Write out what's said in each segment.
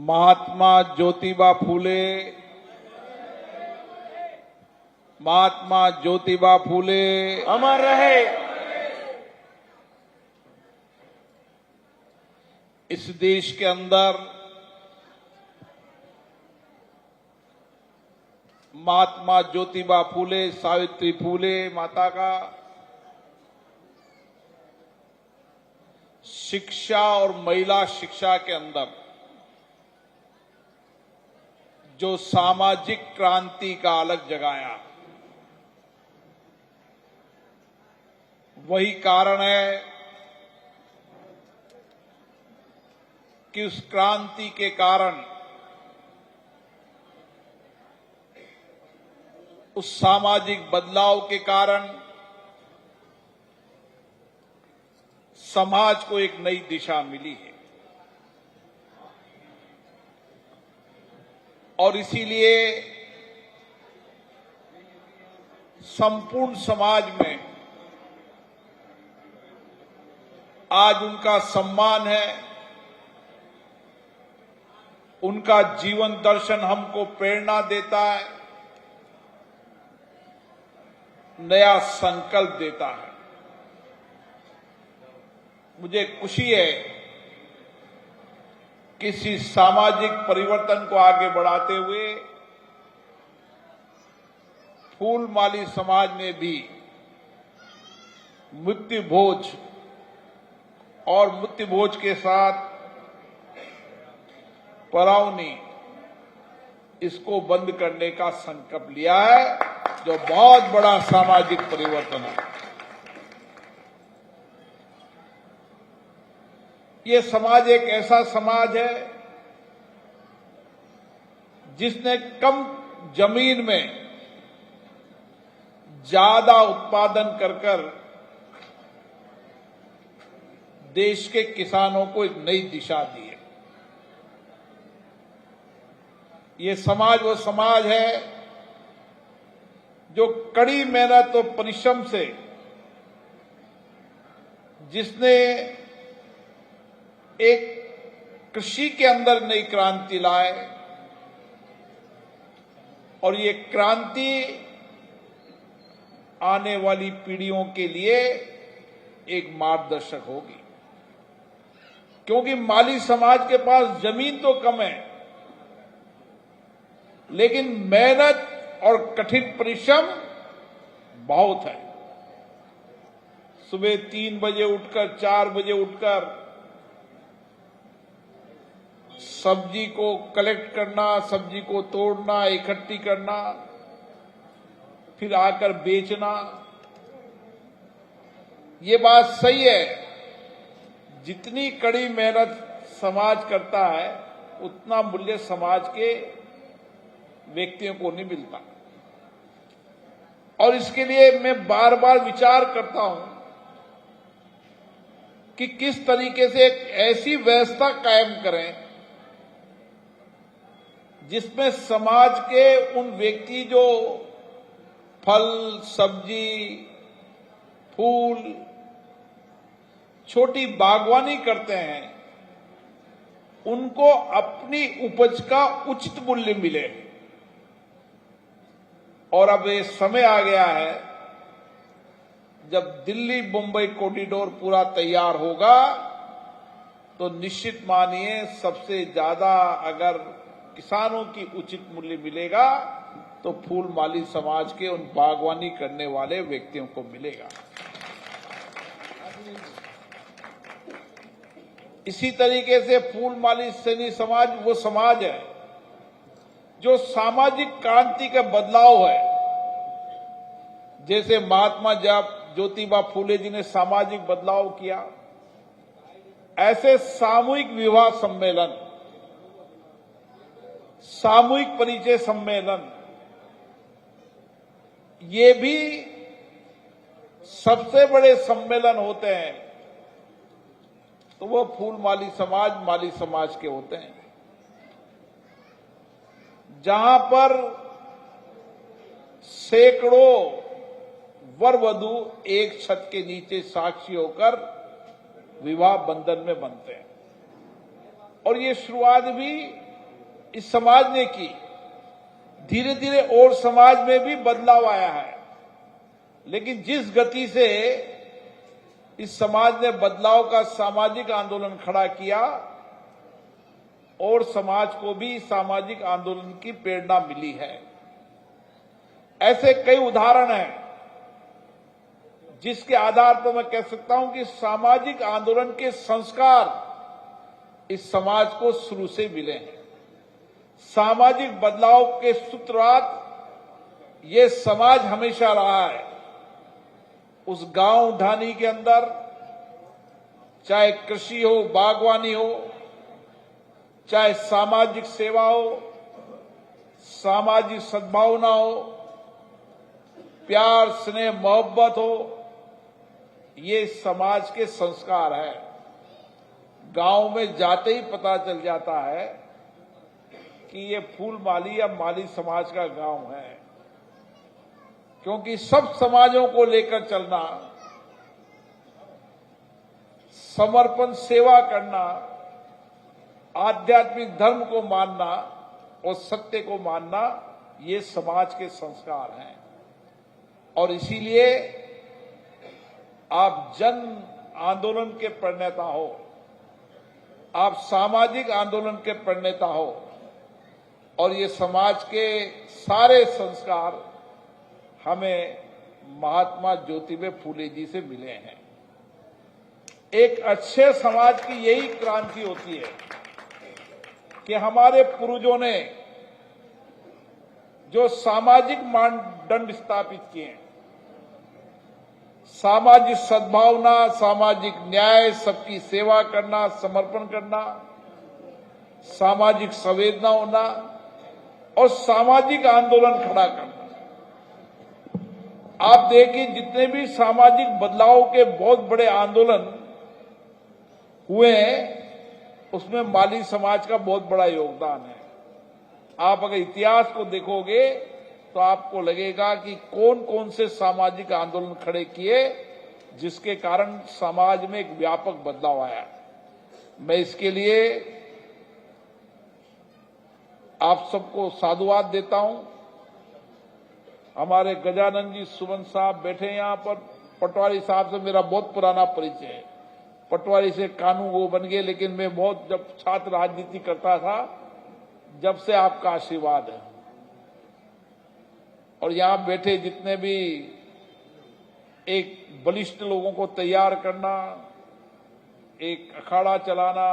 महात्मा ज्योतिबा फूले, महात्मा ज्योतिबा फूले अमर रहे। इस देश के अंदर महात्मा ज्योतिबा फूले, सावित्री फूले माता का शिक्षा और महिला शिक्षा के अंदर जो सामाजिक क्रांति का अलग जगाया, वही कारण है कि उस क्रांति के कारण, उस सामाजिक बदलाव के कारण समाज को एक नई दिशा मिली है। और इसीलिए संपूर्ण समाज में आज उनका सम्मान है, उनका जीवन दर्शन हमको प्रेरणा देता है, नया संकल्प देता है। मुझे खुशी है कि इसी सामाजिक परिवर्तन को आगे बढ़ाते हुए फूलमाली समाज ने भी मृत्यु भोज और मृत्यु भोज के साथ परावनी, इसको बंद करने का संकल्प लिया है, जो बहुत बड़ा सामाजिक परिवर्तन है। ये समाज एक ऐसा समाज है जिसने कम जमीन में ज्यादा उत्पादन कर देश के किसानों को एक नई दिशा दी है। ये समाज वो समाज है जो कड़ी मेहनत और परिश्रम से, जिसने एक कृषि के अंदर नई क्रांति लाए, और ये क्रांति आने वाली पीढ़ियों के लिए एक मार्गदर्शक होगी। क्योंकि माली समाज के पास जमीन तो कम है, लेकिन मेहनत और कठिन परिश्रम बहुत है। सुबह 3 बजे उठकर, 4 बजे उठकर सब्जी को कलेक्ट करना, सब्जी को तोड़ना, इकट्ठी करना, फिर आकर बेचना। ये बात सही है, जितनी कड़ी मेहनत समाज करता है उतना मूल्य समाज के व्यक्तियों को नहीं मिलता। और इसके लिए मैं बार बार विचार करता हूं कि किस तरीके से एक ऐसी व्यवस्था कायम करें जिसमें समाज के उन व्यक्ति जो फल, सब्जी, फूल, छोटी बागवानी करते हैं, उनको अपनी उपज का उचित मूल्य मिले। और अब ये समय आ गया है, जब दिल्ली मुंबई कॉरिडोर पूरा तैयार होगा तो निश्चित मानिए सबसे ज्यादा अगर किसानों की उचित मूल्य मिलेगा तो फूलमाली समाज के उन बागवानी करने वाले व्यक्तियों को मिलेगा। इसी तरीके से फूलमाली सैनी समाज वो समाज है जो सामाजिक क्रांति का बदलाव है। जैसे महात्मा ज्योतिबा फूले जी ने सामाजिक बदलाव किया, ऐसे सामूहिक विवाह सम्मेलन, सामूहिक परिचय सम्मेलन, ये भी सबसे बड़े सम्मेलन होते हैं तो वो फूलमाली समाज, माली समाज के होते हैं, जहां पर सैकड़ों वर वधू एक छत के नीचे साक्षी होकर विवाह बंधन में बनते हैं। और ये शुरुआत भी इस समाज ने की। धीरे धीरे और समाज में भी बदलाव आया है, लेकिन जिस गति से इस समाज ने बदलाव का सामाजिक आंदोलन खड़ा किया, और समाज को भी सामाजिक आंदोलन की प्रेरणा मिली है। ऐसे कई उदाहरण हैं जिसके आधार पर मैं कह सकता हूं कि सामाजिक आंदोलन के संस्कार इस समाज को शुरू से मिले हैं। सामाजिक बदलाव के सूत्रपात ये समाज हमेशा रहा है। उस गांव ढानी के अंदर चाहे कृषि हो, बागवानी हो, चाहे सामाजिक सेवा हो, सामाजिक सद्भावना हो, प्यार स्नेह मोहब्बत हो, ये समाज के संस्कार है। गांव में जाते ही पता चल जाता है कि ये फूल माली या माली समाज का गांव है, क्योंकि सब समाजों को लेकर चलना, समर्पण सेवा करना, आध्यात्मिक धर्म को मानना और सत्य को मानना, ये समाज के संस्कार हैं। और इसीलिए आप जन आंदोलन के प्रणेता हो, आप सामाजिक आंदोलन के प्रणेता हो, और ये समाज के सारे संस्कार हमें महात्मा ज्योतिबा फूले जी से मिले हैं। एक अच्छे समाज की यही क्रांति होती है कि हमारे पूर्वजों ने जो सामाजिक मानदंड स्थापित किए हैं, सामाजिक सद्भावना, सामाजिक न्याय, सबकी सेवा करना, समर्पण करना, सामाजिक संवेदना होना और सामाजिक आंदोलन खड़ा करना। आप देखिए, जितने भी सामाजिक बदलाव के बहुत बड़े आंदोलन हुए हैं, उसमें माली समाज का बहुत बड़ा योगदान है। आप अगर इतिहास को देखोगे तो आपको लगेगा कि कौन कौन से सामाजिक आंदोलन खड़े किए जिसके कारण समाज में एक व्यापक बदलाव आया। मैं इसके लिए आप सबको साधुवाद देता हूं। हमारे गजानन जी सुमन साहब बैठे यहां पर। पटवारी साहब से मेरा बहुत पुराना परिचय है। पटवारी से कानून वो बन गए, लेकिन मैं बहुत जब छात्र राजनीति करता था, जब से आपका आशीर्वाद है। और यहां बैठे जितने भी एक बलिष्ठ लोगों को तैयार करना, एक अखाड़ा चलाना,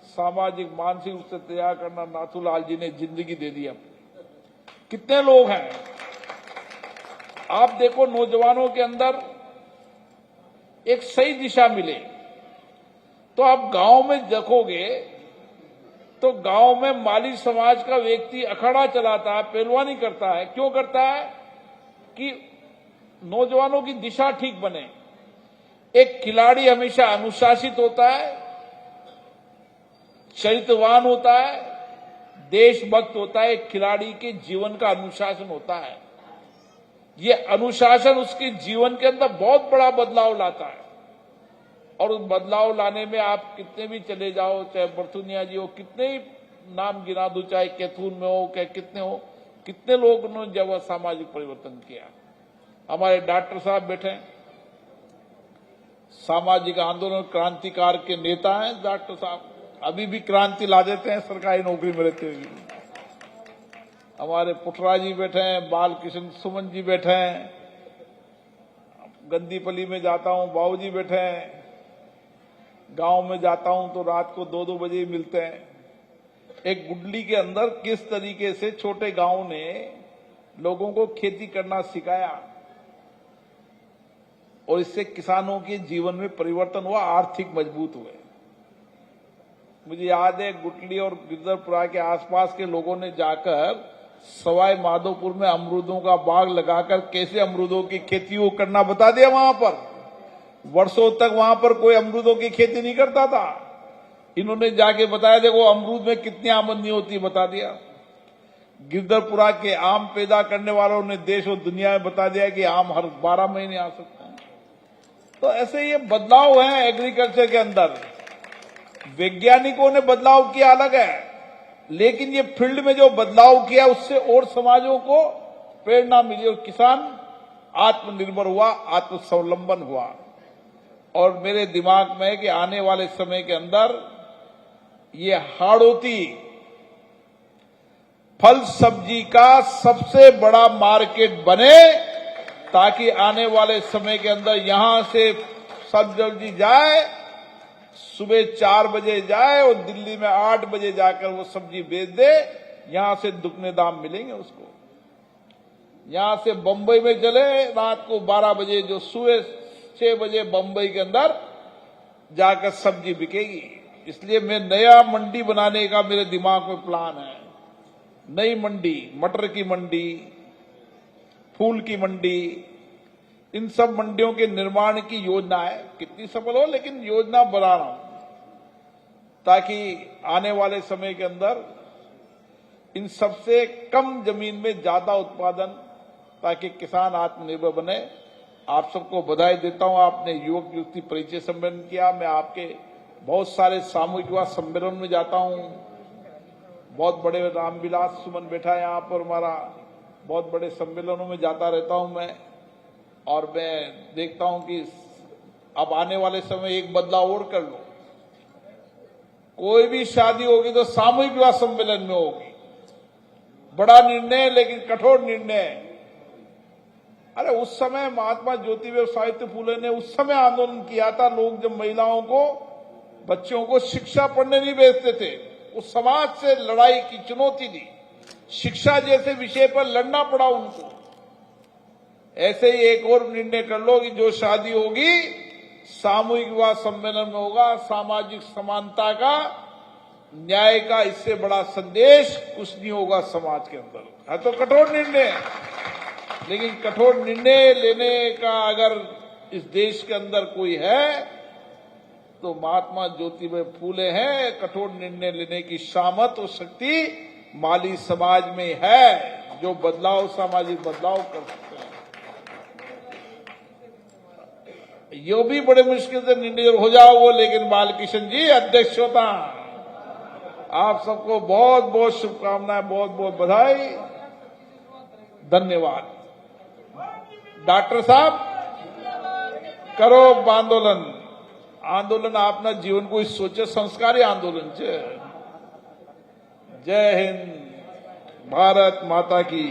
सामाजिक मानसिक रूप से तैयार करना, नाथूलाल जी ने जिंदगी दे दी अपनी। कितने लोग हैं, आप देखो, नौजवानों के अंदर एक सही दिशा मिले तो आप गांव में देखोगे तो गांव में माली समाज का व्यक्ति अखाड़ा चलाता है, पहलवानी करता है। क्यों करता है? कि नौजवानों की दिशा ठीक बने। एक खिलाड़ी हमेशा अनुशासित होता है, चरित्रवान होता है, देशभक्त होता है। एक खिलाड़ी के जीवन का अनुशासन होता है। ये अनुशासन उसके जीवन के अंदर बहुत बड़ा बदलाव लाता है। और उस बदलाव लाने में आप कितने भी चले जाओ, चाहे बर्थुनिया जी हो, कितने ही नाम गिना दो, चाहे कैथून में हो, चाहे कितने हो, कितने लोगों ने जब सामाजिक परिवर्तन किया। हमारे डॉक्टर साहब बैठे, सामाजिक आंदोलन क्रांतिकार के नेता हैं डॉक्टर साहब, अभी भी क्रांति ला देते हैं सरकारी नौकरी में रहते हुए। हमारे पुटरा जी बैठे हैं, बालकृष्ण सुमन जी बैठे हैं, गंदीपली में जाता हूं, बाबू जी बैठे हैं, गांव में जाता हूं तो रात को 2-2 बजे मिलते हैं। एक गुडली के अंदर किस तरीके से छोटे गांव ने लोगों को खेती करना सिखाया और इससे किसानों के जीवन में परिवर्तन हुआ, आर्थिक मजबूत हुए। मुझे याद है, गुटली और गिरधरपुरा के आसपास के लोगों ने जाकर सवाई माधोपुर में अमरूदों का बाग लगाकर कैसे अमरूदों की खेती वो करना बता दिया। वहां पर वर्षों तक वहां पर कोई अमरूदों की खेती नहीं करता था। इन्होंने जाके बताया, देखो अमरूद में कितनी आमदनी होती है, बता दिया। गिरधरपुरा के आम पैदा करने वालों ने देश और दुनिया में बता दिया कि आम हर 12 महीने आ सकते हैं। तो ऐसे ये बदलाव है एग्रीकल्चर के अंदर। वैज्ञानिकों ने बदलाव किया अलग है, लेकिन ये फील्ड में जो बदलाव किया उससे और समाजों को प्रेरणा मिली और किसान आत्मनिर्भर हुआ, आत्मस्वावलंबन हुआ। और मेरे दिमाग में है कि आने वाले समय के अंदर ये हाड़ौती फल सब्जी का सबसे बड़ा मार्केट बने, ताकि आने वाले समय के अंदर यहां से सब्जी जाए, सुबह 4 बजे जाए और दिल्ली में 8 बजे जाकर वो सब्जी बेच दे, यहां से दुगने दाम मिलेंगे उसको। यहां से बंबई में चले रात को 12 बजे, जो सुबह 6 बजे बंबई के अंदर जाकर सब्जी बिकेगी। इसलिए मैं नया मंडी बनाने का मेरे दिमाग में प्लान है। नई मंडी, मटर की मंडी, फूल की मंडी, इन सब मंडियों के निर्माण की योजना है। कितनी सफल हो, लेकिन योजना बना रहा हूं ताकि आने वाले समय के अंदर इन सबसे कम जमीन में ज्यादा उत्पादन, ताकि किसान आत्मनिर्भर बने। आप सबको बधाई देता हूं, आपने युवक युवती परिचय सम्मेलन किया। मैं आपके बहुत सारे सामूहिक विवाह सम्मेलन में जाता हूं, बहुत बड़े रामविलास सुमन बैठा है यहाँ पर हमारा, बहुत बड़े सम्मेलनों में जाता रहता हूं मैं। और मैं देखता हूं कि अब आने वाले समय एक बदलाव और कर लो, कोई भी शादी होगी तो सामूहिक विवाह सम्मेलन में होगी। बड़ा निर्णय लेकिन कठोर निर्णय। अरे उस समय महात्मा ज्योतिबा सावित्री फुले ने उस समय आंदोलन किया था। लोग जब महिलाओं को, बच्चों को शिक्षा पढ़ने नहीं भेजते थे, उस समाज से लड़ाई की चुनौती दी, शिक्षा जैसे विषय पर लड़ना पड़ा उनको। ऐसे ही एक और निर्णय कर लो कि जो शादी होगी सामूहिक विवाह सम्मेलन में होगा। सामाजिक समानता का, न्याय का इससे बड़ा संदेश कुछ नहीं होगा समाज के अंदर। है तो कठोर निर्णय, लेकिन कठोर निर्णय लेने का अगर इस देश के अंदर कोई है तो महात्मा ज्योतिबा फूले हैं। कठोर निर्णय लेने की सामर्थ और शक्ति माली समाज में है, जो बदलाव, सामाजिक बदलाव कर सकते हैं। यो भी बड़े मुश्किल से निर्णय हो जाओ वो, लेकिन बालकृष्ण जी अध्यक्ष होता। आप सबको बहुत बहुत शुभकामनाएं, बहुत बहुत बधाई, धन्यवाद। डॉक्टर साहब करो आंदोलन। आंदोलन आपना जीवन को सोचे संस्कारी आंदोलन छे। जय हिंद, भारत माता की।